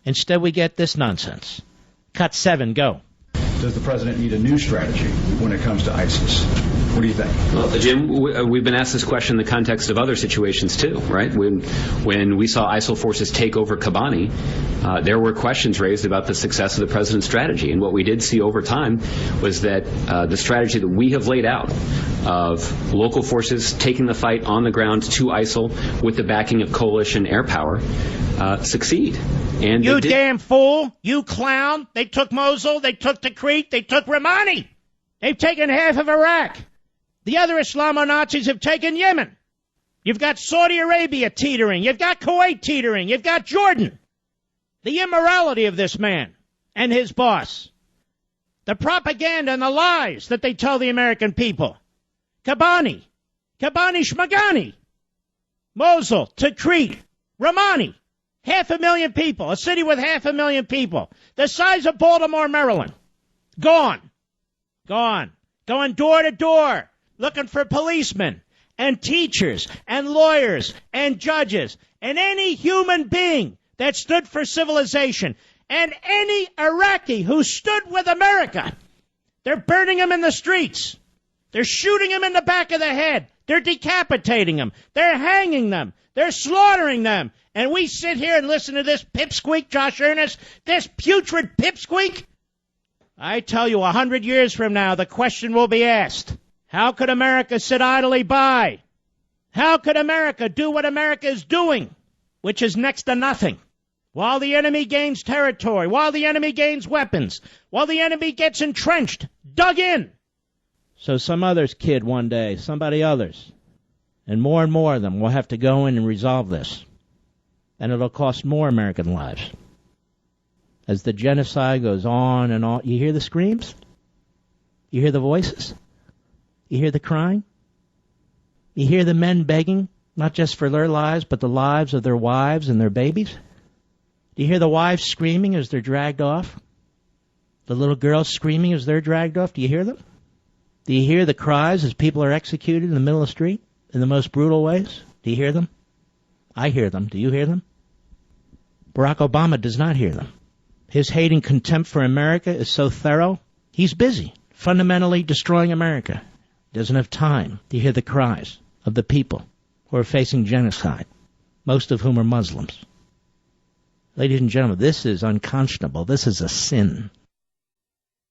Instead, we get this nonsense. Cut 7, go. Does the president need a new strategy when it comes to ISIS? What do you think? Well, Jim, we've been asked this question in the context of other situations too, right? When we saw ISIL forces take over Kobani, there were questions raised about the success of the president's strategy. And what we did see over time was that the strategy that we have laid out of local forces taking the fight on the ground to ISIL with the backing of coalition air power succeed. And you damn fool! You clown! They took Mosul, they took Tikrit, they took Ramani! They've taken half of Iraq. The other Islamo-Nazis have taken Yemen. You've got Saudi Arabia teetering. You've got Kuwait teetering. You've got Jordan. The immorality of this man and his boss. The propaganda and the lies that they tell the American people. Kobani Shmagani, Mosul, Tikrit, Ramani. 500,000 people, a city with 500,000 people, the size of Baltimore, Maryland. Gone. Going door to door, looking for policemen and teachers and lawyers and judges and any human being that stood for civilization and any Iraqi who stood with America. They're burning them in the streets. They're shooting them in the back of the head. They're decapitating them. They're hanging them. They're slaughtering them. And we sit here and listen to this pipsqueak, Josh Earnest, this putrid pipsqueak. I tell you, 100 years from now, the question will be asked, how could America sit idly by? How could America do what America is doing, which is next to nothing, while the enemy gains territory, while the enemy gains weapons, while the enemy gets entrenched, dug in? So some other's kid one day, somebody others, and more of them will have to go in and resolve this. And it'll cost more American lives. As the genocide goes on and on, you hear the screams? You hear the voices? You hear the crying? You hear the men begging, not just for their lives, but the lives of their wives and their babies? Do you hear the wives screaming as they're dragged off? The little girls screaming as they're dragged off? Do you hear them? Do you hear the cries as people are executed in the middle of the street in the most brutal ways? Do you hear them? I hear them. Do you hear them? Barack Obama does not hear them. His hate and contempt for America is so thorough, he's busy fundamentally destroying America. Doesn't have time to hear the cries of the people who are facing genocide, most of whom are Muslims. Ladies and gentlemen, this is unconscionable. This is a sin.